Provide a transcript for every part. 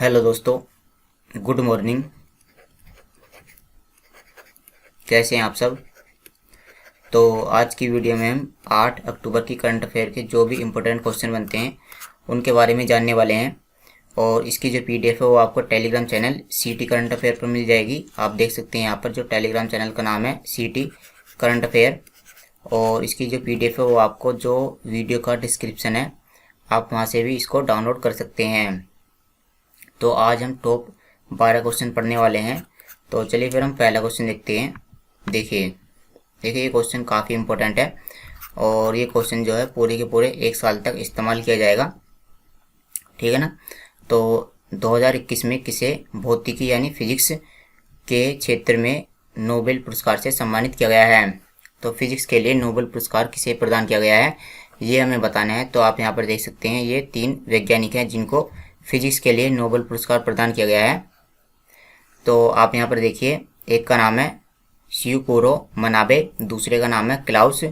Hello दोस्तों, good morning. कैसे हैं आप सब। तो आज की वीडियो में हम 8 अक्टूबर की करंट अफेयर के जो भी इम्पोर्टेंट क्वेश्चन बनते हैं उनके बारे में जानने वाले हैं। और इसकी जो पीडीएफ है वो आपको टेलीग्राम चैनल सीटी करंट अफेयर पर मिल जाएगी। आप देख सकते हैं यहाँ पर जो टेलीग्राम चैनल का नाम है सीटी करंट अफेयर। और इसकी जो पीडीएफ है वो आपको जो वीडियो का डिस्क्रिप्शन है आप वहाँ से भी इसको डाउनलोड कर सकते हैं। तो आज हम टॉप 12 क्वेश्चन पढ़ने वाले हैं। तो चलिए फिर हम पहला क्वेश्चन देखते हैं। देखिए ये क्वेश्चन काफ़ी इम्पोर्टेंट है और ये क्वेश्चन जो है पूरे के पूरे 1 साल तक इस्तेमाल किया जाएगा, ठीक है ना। तो 2021 में किसे भौतिकी यानी फिजिक्स के क्षेत्र में नोबेल पुरस्कार से सम्मानित किया गया है। तो फिजिक्स के लिए नोबेल पुरस्कार किसे प्रदान किया गया है ये हमें बताना है। तो आप यहाँ पर देख सकते हैं ये 3 वैज्ञानिक हैं जिनको फिजिक्स के लिए नोबेल पुरस्कार प्रदान किया गया है। तो आप यहाँ पर देखिए, एक का नाम है शिवकुरो मनाबे, दूसरे का नाम है क्लाउस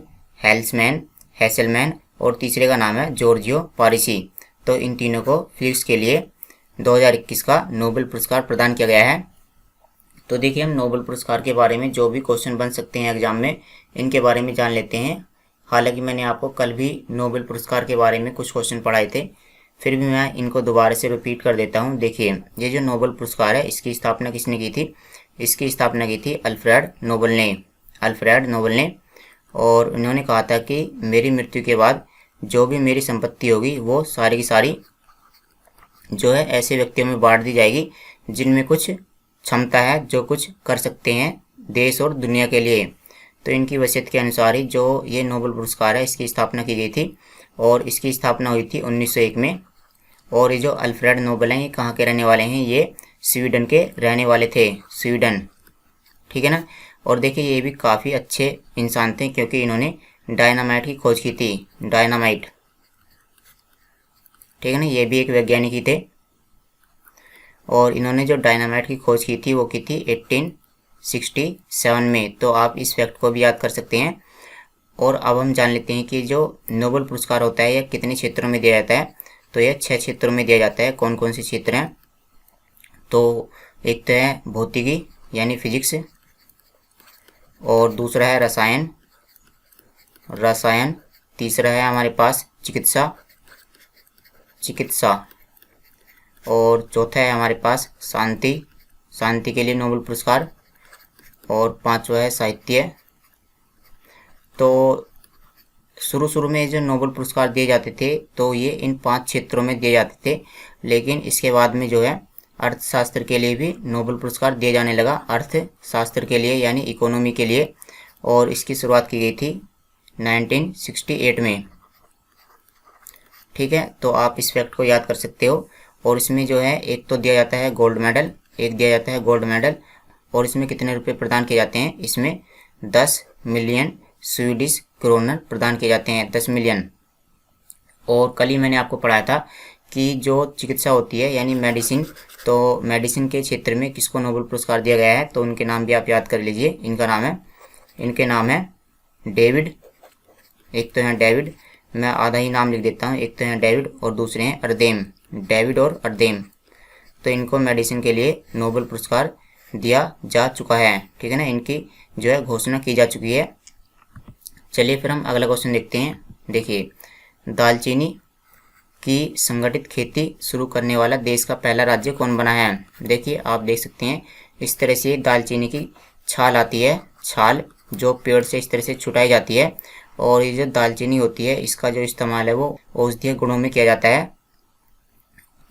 हेसलमैन और तीसरे का नाम है जॉर्जियो पारिसी। तो इन तीनों को फिजिक्स के लिए 2021 का नोबेल पुरस्कार प्रदान किया गया है। तो देखिए हम नोबेल पुरस्कार के बारे में जो भी क्वेश्चन बन सकते हैं एग्जाम में इनके बारे में जान लेते हैं। हालांकि मैंने आपको कल भी नोबेल पुरस्कार के बारे में कुछ क्वेश्चन पढ़ाए थे, फिर भी मैं इनको दोबारा से रिपीट कर देता हूँ। देखिए ये जो नोबेल पुरस्कार है इसकी स्थापना किसने की थी। इसकी स्थापना की थी अल्फ्रेड नोबेल ने। और उन्होंने कहा था कि मेरी मृत्यु के बाद जो भी मेरी संपत्ति होगी वो सारी की सारी जो है ऐसे व्यक्तियों में बांट दी जाएगी जिनमें कुछ क्षमता है, जो कुछ कर सकते हैं देश और दुनिया के लिए। तो इनकी वसीयत के अनुसार ही जो ये नोबेल पुरस्कार है इसकी स्थापना की गई थी और इसकी स्थापना हुई थी 1901 में। और ये जो अल्फ्रेड नोबेल हैं ये कहाँ के रहने वाले हैं, ये स्वीडन के रहने वाले थे, स्वीडन, ठीक है ना। और देखिए ये भी काफ़ी अच्छे इंसान थे क्योंकि इन्होंने डायनामाइट की खोज की थी, डायनामाइट, ठीक है ना। ये भी एक वैज्ञानिक ही थे और इन्होंने जो डायनामाइट की खोज की थी वो की थी 1867 में। तो आप इस फैक्ट को भी याद कर सकते हैं। और अब हम जान लेते हैं कि जो नोबेल पुरस्कार होता है यह कितने क्षेत्रों में दिया जाता है। तो यह 6 क्षेत्रों में दिया जाता है। कौन कौन से क्षेत्र हैं, तो एक तो है भौतिकी यानी फिजिक्स, और दूसरा है रसायन, तीसरा है हमारे पास चिकित्सा, और चौथा है हमारे पास शांति के लिए नोबेल पुरस्कार, और पांचवा है साहित्य। तो शुरू में जो नोबेल पुरस्कार दिए जाते थे तो ये इन 5 क्षेत्रों में दिए जाते थे, लेकिन इसके बाद में जो है अर्थशास्त्र के लिए भी नोबेल पुरस्कार दिए जाने लगा, अर्थशास्त्र के लिए यानी इकोनॉमी के लिए। और इसकी शुरुआत की गई थी 1968 में, ठीक है। तो आप इस फैक्ट को याद कर सकते हो। और इसमें जो है एक तो दिया जाता है गोल्ड मेडल, और इसमें कितने रुपए प्रदान किए जाते हैं, इसमें 10 मिलियन स्वीडिश क्रोनर प्रदान किए जाते हैं, 10 मिलियन। और कल ही मैंने आपको पढ़ाया था कि जो चिकित्सा होती है यानी मेडिसिन, तो मेडिसिन के क्षेत्र में किसको नोबेल पुरस्कार दिया गया है, तो उनके नाम भी आप याद कर लीजिए। इनके नाम है डेविड, एक तो है डेविड, मैं आधा ही नाम लिख देता हूँ, एक तो है डेविड और दूसरे हैं अर्देम, डेविड और अर्देम। तो इनको मेडिसिन के लिए नोबेल पुरस्कार दिया जा चुका है, ठीक है ना। इनकी जो है घोषणा की जा चुकी है। चलिए फिर हम अगला क्वेश्चन देखते हैं। देखिए दालचीनी की संगठित खेती शुरू करने वाला देश का पहला राज्य कौन बना है। देखिए आप देख सकते हैं इस तरह से दालचीनी की छाल आती है, छाल जो पेड़ से इस तरह से छुटाई जाती है, और ये जो दालचीनी होती है इसका जो इस्तेमाल है वो औषधीय गुणों में किया जाता है।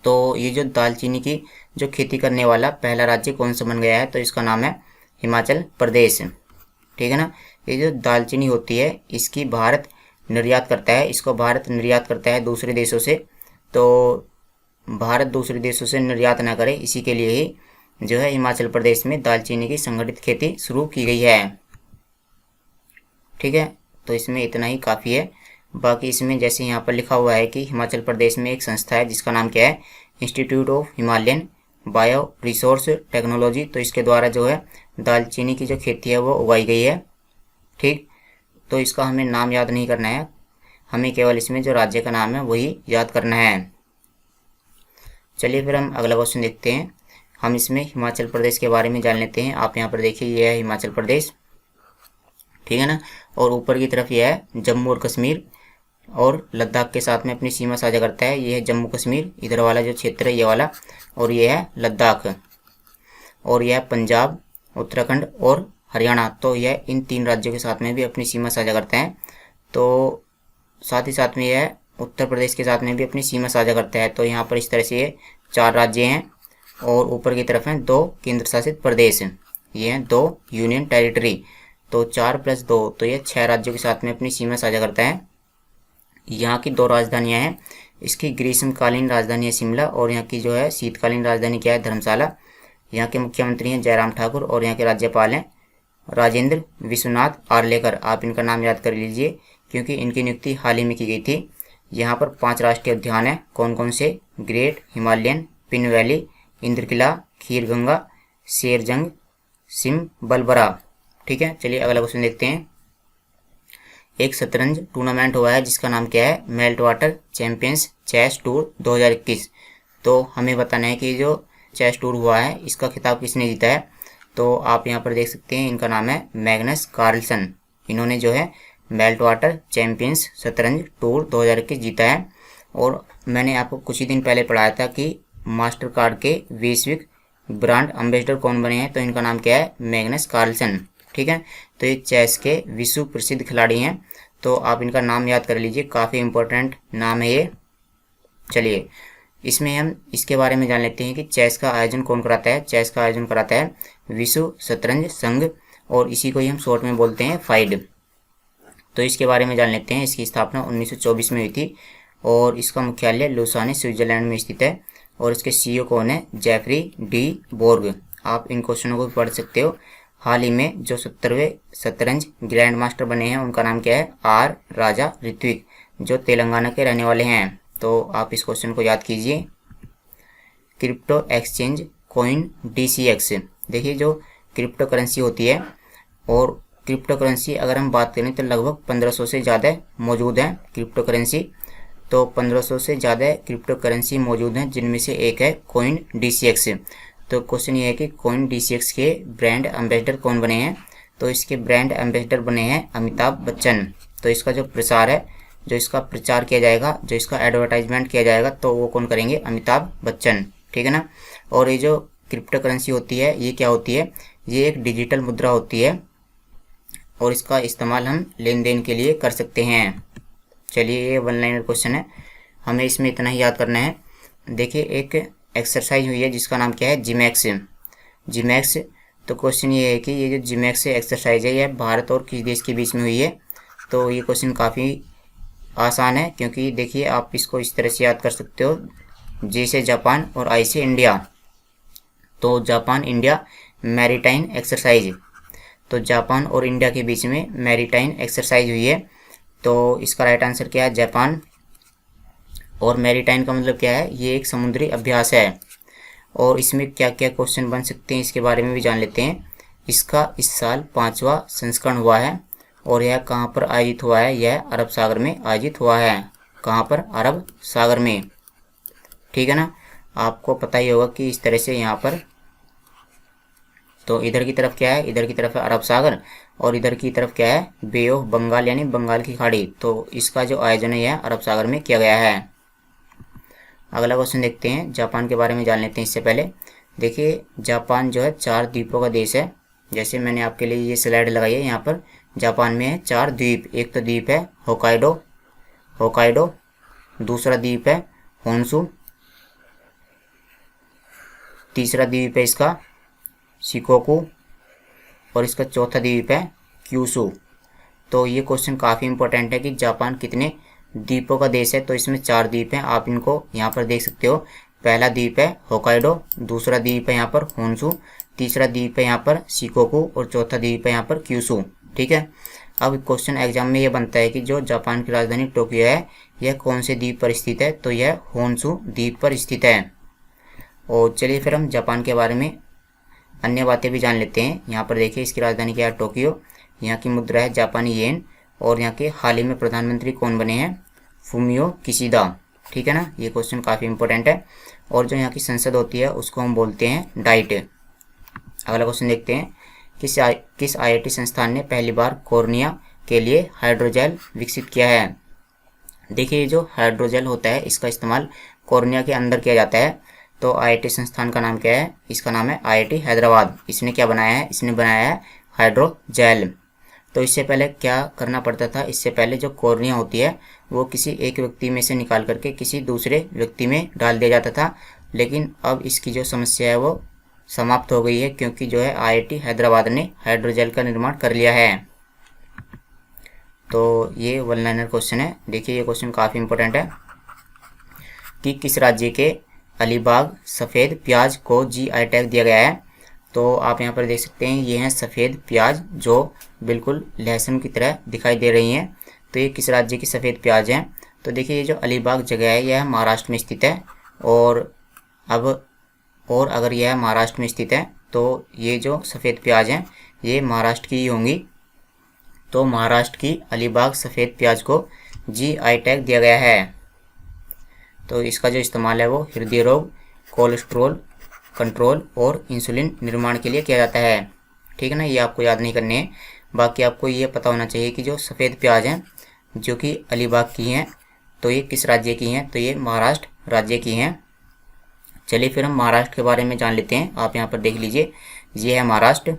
तो ये जो दालचीनी की जो खेती करने वाला पहला राज्य कौन सा बन गया है, तो इसका नाम है हिमाचल प्रदेश, ठीक है ना। ये जो दालचीनी होती है इसको भारत निर्यात करता है दूसरे देशों से। तो भारत दूसरे देशों से निर्यात ना करे इसी के लिए ही जो है हिमाचल प्रदेश में दालचीनी की संगठित खेती शुरू की गई है, ठीक है। तो इसमें इतना ही काफ़ी है। बाकी इसमें जैसे यहाँ पर लिखा हुआ है कि हिमाचल प्रदेश में एक संस्था है जिसका नाम क्या है, institute of Himalayan bio resource technology. तो इसके द्वारा जो है दालचीनी की जो खेती है वो उगाई गई है, ठीक। तो इसका हमें नाम याद नहीं करना है, हमें केवल इसमें जो राज्य का नाम है वही याद करना है। चलिए फिर हम अगला क्वेश्चन देखते हैं। हम इसमें हिमाचल प्रदेश के बारे में जान लेते हैं। आप यहाँ पर देखिए, ये है हिमाचल प्रदेश, ठीक है ना। और ऊपर की तरफ ये है जम्मू और कश्मीर, और लद्दाख के साथ में अपनी सीमा साझा करता है। ये है जम्मू कश्मीर, इधर वाला जो क्षेत्र है ये वाला, और ये है लद्दाख, और यह है पंजाब, उत्तराखंड और हरियाणा। तो यह इन 3 राज्यों के साथ में भी अपनी सीमा साझा करते हैं। तो साथ ही साथ में यह उत्तर प्रदेश के साथ में भी अपनी सीमा साझा करता है। तो यहाँ पर इस तरह से ये 4 राज्य हैं, और ऊपर की तरफ हैं 2 केंद्र शासित प्रदेश, ये हैं 2 यूनियन टेरिटरी। तो 4 + 2, तो ये 6 राज्यों के साथ में अपनी सीमा साझा करता है। यहाँ की 2 राजधानियाँ हैं। इसकी ग्रीष्मकालीन राजधानी है शिमला, और यहाँ की जो है शीतकालीन राजधानी क्या है, धर्मशाला। यहाँ के मुख्यमंत्री हैं जयराम ठाकुर, और यहाँ के राज्यपाल हैं राजेंद्र विश्वनाथ आर्लेकर। आप इनका नाम याद कर लीजिए, क्योंकि इनकी नियुक्ति हाल ही में की गई थी। यहाँ पर 5 राष्ट्रीय उद्यान हैं। कौन कौन से? ग्रेट हिमालयन, पिन वैली, इंद्रकिला, खीरगंगा, शेरजंग, सिमबलबरा, ठीक है। चलिए अगला क्वेश्चन देखते हैं। एक शतरंज टूर्नामेंट हुआ है जिसका नाम क्या है, Meltwater Champions Chess Tour 2021। तो हमें बताना है कि जो चेस टूर हुआ है इसका खिताब किसने जीता है। तो आप यहाँ पर देख सकते हैं, इनका नाम है मैग्नस कार्लसन। इन्होंने जो है मेल्ट वाटर चैंपियंस शतरंज टूर 2021 जीता है। और मैंने आपको कुछ ही दिन पहले पढ़ाया था कि मास्टर कार्ड के वैश्विक ब्रांड एम्बेसडर कौन बने हैं। तो इनका नाम क्या है, मैग्नस कार्लसन, ठीक है। तो ये चेस के विश्व प्रसिद्ध खिलाड़ी हैं। तो आप इनका नाम याद कर लीजिए, काफ़ी इंपॉर्टेंट नाम है ये। चलिए इसमें हम इसके बारे में जान लेते हैं कि चेस का आयोजन कौन कराता है। चेस का आयोजन कराता है विश्व शतरंज संघ, और इसी को ही हम शॉर्ट में बोलते हैं फाइड। तो इसके बारे में जान लेते हैं। इसकी स्थापना 1924 में हुई थी, और इसका मुख्यालय लुसाने स्विट्जरलैंड में स्थित है। और इसके सीईओ कौन है, जेफरी डी बोर्ग। आप इन क्वेश्चनों को भी पढ़ सकते हो। हाल ही में जो 70वें शतरंज ग्रैंड मास्टर बने हैं उनका नाम क्या है, आर राजा ऋत्विक, जो तेलंगाना के रहने वाले हैं। तो आप इस क्वेश्चन को याद कीजिए। क्रिप्टो एक्सचेंज कॉइन DCX, देखिए जो क्रिप्टो करेंसी होती है, और क्रिप्टो करेंसी अगर हम बात करें तो लगभग 1500 से ज़्यादा मौजूद हैं क्रिप्टो करेंसी। तो 1500 से ज़्यादा क्रिप्टो करेंसी मौजूद हैं, जिनमें से एक है कॉइन DCX। तो क्वेश्चन ये है कि कॉइन DCX के ब्रांड एम्बेसडर कौन बने हैं। तो इसके ब्रांड एम्बेसडर बने हैं अमिताभ बच्चन। तो इसका जो प्रसार है, जो इसका प्रचार किया जाएगा, जो इसका एडवर्टाइजमेंट किया जाएगा, तो वो कौन करेंगे, अमिताभ बच्चन, ठीक है ना। और ये जो क्रिप्टो करेंसी होती है ये क्या होती है, ये एक डिजिटल मुद्रा होती है, और इसका इस्तेमाल हम लेन देन के लिए कर सकते हैं। चलिए ये 1 लाइनर क्वेश्चन है, हमें इसमें इतना ही याद करना है। देखिए एक एक्सरसाइज हुई है जिसका नाम क्या है, जिमैक्स। तो क्वेश्चन ये है कि ये जो जिमैक्स एक्सरसाइज है यह भारत और किस देश के बीच में हुई है। तो ये क्वेश्चन काफ़ी आसान है, क्योंकि देखिए आप इसको इस तरह से याद कर सकते हो, जे से जापान और आई से इंडिया। तो जापान इंडिया मैरीटाइन एक्सरसाइज, तो जापान और इंडिया के बीच में मैरीटाइन एक्सरसाइज हुई है। तो इसका राइट आंसर क्या है, जापान। और मैरीटाइन का मतलब क्या है, ये एक समुद्री अभ्यास है। और इसमें क्या क्या क्वेश्चन बन सकते हैं इसके बारे में भी जान लेते हैं। इसका इस साल 5वां संस्करण हुआ है, और यह कहाँ पर आयोजित हुआ है, यह अरब सागर में आयोजित हुआ है। कहाँ पर, अरब सागर में, ठीक है ना। आपको पता ही होगा कि इस तरह से यहाँ पर, तो इधर की तरफ क्या है, इधर की तरफ है अरब सागर, और इधर की तरफ क्या है, बे ऑफ बंगाल यानी बंगाल की खाड़ी। तो इसका जो आयोजन है यह अरब सागर में किया गया है। अगला क्वेश्चन देखते हैं, जापान के बारे में जान लेते हैं। इससे पहले देखिए जापान जो है 4 द्वीपों का देश है। जैसे मैंने आपके लिए ये स्लाइड लगाई है, यहाँ पर जापान में है 4 द्वीप। एक तो द्वीप है होकाइडो, दूसरा द्वीप है होन्शु, तीसरा द्वीप है इसका शिकोकू, और इसका चौथा द्वीप है क्यूशू। तो ये क्वेश्चन काफ़ी इंपॉर्टेंट है कि जापान कितने द्वीपों का देश है। तो इसमें 4 द्वीप हैं, आप इनको यहाँ पर देख सकते हो। पहला द्वीप है होकाइडो, दूसरा द्वीप है यहाँ पर होन्शु, तीसरा द्वीप है यहाँ पर शिकोकू, और चौथा द्वीप है यहाँ पर क्यूशू, ठीक है। अब क्वेश्चन एग्जाम में ये बनता है कि जो जापान की राजधानी टोक्यो है यह कौन से द्वीप पर स्थित है। तो यह होन्शु द्वीप पर स्थित है। और चलिए फिर हम जापान के बारे में अन्य बातें भी जान लेते हैं। यहाँ पर देखिए इसकी राजधानी क्या है, टोक्यो। यहाँ की मुद्रा है जापानी येन, और यहाँ के हाल ही में प्रधानमंत्री कौन बने हैं, फुमियो किशिदा, ठीक है ना, ये क्वेश्चन काफ़ी इंपॉर्टेंट है। और जो यहाँ की संसद होती है उसको हम बोलते हैं डाइट। अगला क्वेश्चन देखते हैं, किस IIT संस्थान ने पहली बार कॉर्निया के लिए हाइड्रोजेल विकसित किया है। देखिए ये जो हाइड्रोजेल होता है इसका इस्तेमाल कॉर्निया के अंदर किया जाता है। तो IIT संस्थान का नाम क्या है, इसका नाम है IIT हैदराबाद। इसने क्या बनाया है, इसने बनाया है हाइड्रोजेल। तो इससे पहले क्या करना पड़ता था, इससे पहले जो कॉर्निया होती है वो किसी एक व्यक्ति में से निकाल करके किसी दूसरे व्यक्ति में डाल दिया जाता था, लेकिन अब इसकी जो समस्या है वो समाप्त हो गई है, क्योंकि जो है IIT हैदराबाद ने हाइड्रोजेल का निर्माण कर लिया है। तो ये वन लाइनर क्वेश्चन है। देखिए ये क्वेश्चन काफ़ी इंपॉर्टेंट है कि किस राज्य के अलीबाग सफ़ेद प्याज को GI टैग दिया गया है। तो आप यहाँ पर देख सकते हैं ये हैं सफ़ेद प्याज जो बिल्कुल लहसुन की तरह दिखाई दे रही हैं। तो ये किस राज्य की सफ़ेद प्याज हैं। तो देखिए ये जो अलीबाग जगह है यह महाराष्ट्र में स्थित है। और अगर यह महाराष्ट्र में स्थित है तो ये जो सफ़ेद प्याज हैं ये महाराष्ट्र की ही होंगी। तो महाराष्ट्र की अलीबाग सफ़ेद प्याज को GI टैग दिया गया है। तो इसका जो इस्तेमाल है वो हृदय रोग, कोलेस्ट्रॉल कंट्रोल और इंसुलिन निर्माण के लिए किया जाता है। ठीक है ना, ये आपको याद नहीं करने हैं। बाकी आपको ये पता होना चाहिए कि जो सफ़ेद प्याज हैं जो कि अलीबाग की हैं तो ये किस राज्य की हैं, तो ये महाराष्ट्र राज्य की हैं। चलिए फिर हम महाराष्ट्र के बारे में जान लेते हैं। आप यहाँ पर देख लीजिए ये है महाराष्ट्र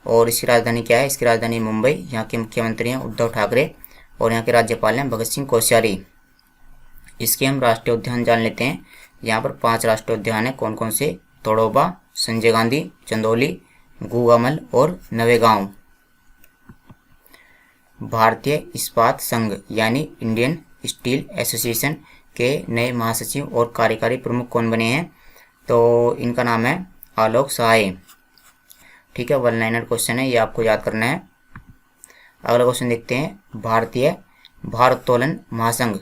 और इसकी राजधानी क्या है, इसकी राजधानी मुंबई। यहाँ के मुख्यमंत्री हैं उद्धव ठाकरे और यहाँ के राज्यपाल हैं भगत सिंह कोश्यारी। इसके हम राष्ट्रीय उद्यान जान लेते हैं। यहाँ पर 5 राष्ट्रीय उद्यान हैं। कौन कौन से, तोड़ोबा, संजय गांधी, चंदौली, गूगामल और नवेगांव। भारतीय इस्पात संघ यानी इंडियन स्टील एसोसिएशन के नए महासचिव और कार्यकारी प्रमुख कौन बने हैं, तो इनका नाम है आलोक सहाय। ठीक है, वन लाइनर क्वेश्चन है, ये आपको याद करना है। अगला क्वेश्चन देखते हैं, भारतीय भारोत्तोलन महासंघ।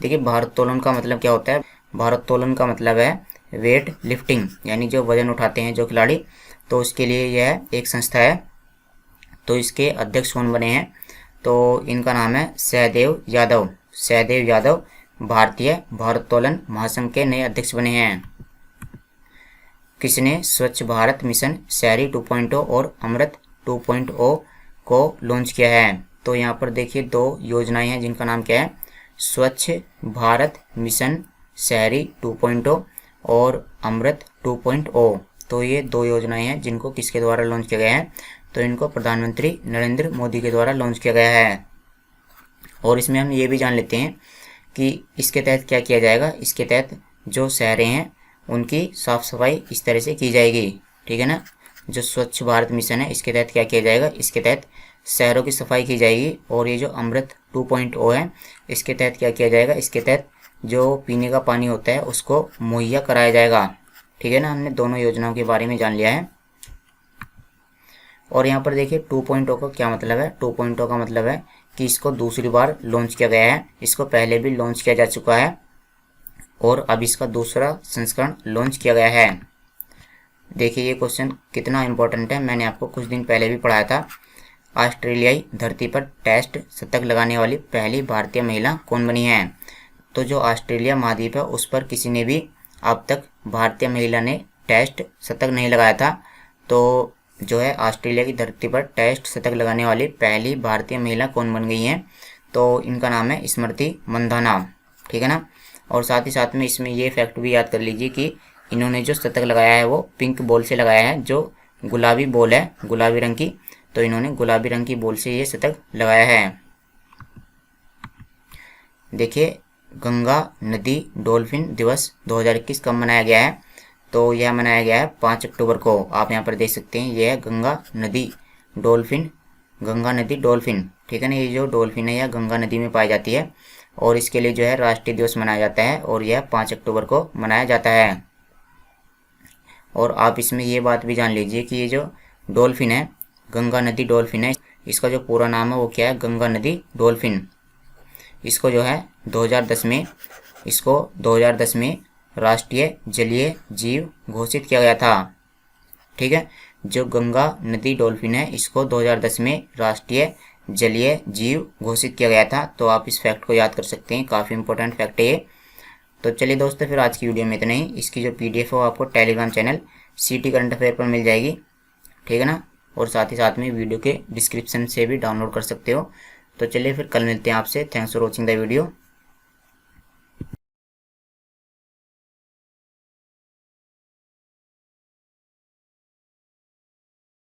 देखिए भारोत्तोलन का मतलब क्या होता है, भारोत्तोलन का मतलब है वेट लिफ्टिंग, यानी जो वजन उठाते हैं जो खिलाड़ी, तो उसके लिए यह एक संस्था है। तो इसके अध्यक्ष कौन बने हैं, तो इनका नाम है सहदेव यादव। सहदेव यादव भारतीय भारोत्तोलन महासंघ के नए अध्यक्ष बने हैं। किसने स्वच्छ भारत मिशन शहरी 2.0 और अमृत 2.0 को लॉन्च किया है, तो यहाँ पर देखिए 2 योजनाएं हैं जिनका नाम क्या है, स्वच्छ भारत मिशन शहरी 2.0 और अमृत 2.0। तो ये 2 योजनाएं हैं जिनको किसके द्वारा लॉन्च किया गया है, तो इनको प्रधानमंत्री नरेंद्र मोदी के द्वारा लॉन्च किया गया है। और इसमें हम ये भी जान लेते हैं कि इसके तहत क्या किया जाएगा। इसके तहत जो शहरें हैं उनकी साफ़ सफाई इस तरह से की जाएगी। ठीक है ना, जो स्वच्छ भारत मिशन है इसके तहत क्या किया जाएगा, इसके तहत शहरों की सफाई की जाएगी। और ये जो अमृत 2.0 है इसके तहत क्या किया जाएगा, इसके तहत जो पीने का पानी होता है उसको मुहैया कराया जाएगा। ठीक है ना, हमने दोनों योजनाओं के बारे में जान लिया है। और यहाँ पर देखिए 2.0 का क्या मतलब है। 2.0 का मतलब है कि इसको दूसरी बार लॉन्च किया गया है। इसको पहले भी लॉन्च किया जा चुका है और अब इसका दूसरा संस्करण लॉन्च किया गया है। देखिए ये क्वेश्चन कितना इम्पोर्टेंट है, मैंने आपको कुछ दिन पहले भी पढ़ाया था। ऑस्ट्रेलियाई धरती पर टेस्ट शतक लगाने वाली पहली भारतीय महिला कौन बनी है, तो जो ऑस्ट्रेलिया महाद्वीप है उस पर किसी ने भी अब तक भारतीय महिला ने टेस्ट शतक नहीं लगाया था। तो जो है ऑस्ट्रेलिया की धरती पर टेस्ट शतक लगाने वाली पहली भारतीय महिला कौन बन गई हैं, तो इनका नाम है स्मृति मंधाना। ठीक है ना, और साथ ही साथ में इसमें ये फैक्ट भी याद कर लीजिए कि इन्होंने जो शतक लगाया है वो पिंक बॉल से लगाया है, जो गुलाबी बॉल है गुलाबी रंग की, तो इन्होंने गुलाबी रंग की बॉल से ये शतक लगाया है। देखिए गंगा नदी डॉल्फिन दिवस 2021 कब मनाया गया है, तो यह मनाया गया है 5 अक्टूबर को। आप यहाँ पर देख सकते हैं यह है गंगा नदी डॉल्फिन, गंगा नदी डॉल्फिन। ठीक है ना, ये जो डॉल्फिन है यह गंगा नदी में पाई जाती है और इसके लिए जो है राष्ट्रीय दिवस मनाया जाता है और यह 5 अक्टूबर को मनाया जाता है। और आप इसमें ये बात भी जान लीजिए कि ये जो डॉल्फिन है गंगा नदी डॉल्फिन है, इसका जो पूरा नाम है वो क्या है, गंगा नदी डॉल्फिन। इसको जो है 2010 में राष्ट्रीय जलीय जीव घोषित किया गया था। ठीक है, जो गंगा नदी डॉल्फिन है इसको 2010 में राष्ट्रीय जलीय जीव घोषित किया गया था। तो आप इस फैक्ट को याद कर सकते हैं, काफ़ी इंपॉर्टेंट फैक्ट है ये। तो चलिए दोस्तों, फिर आज की वीडियो में इतना ही। इसकी जो PDF है वो आपको Telegram channel CT current affair पर मिल जाएगी, ठीक है ना। और साथ ही साथ में वीडियो के डिस्क्रिप्शन से भी डाउनलोड कर सकते हो। तो चलिए फिर कल मिलते हैं आपसे। Thanks for watching the video.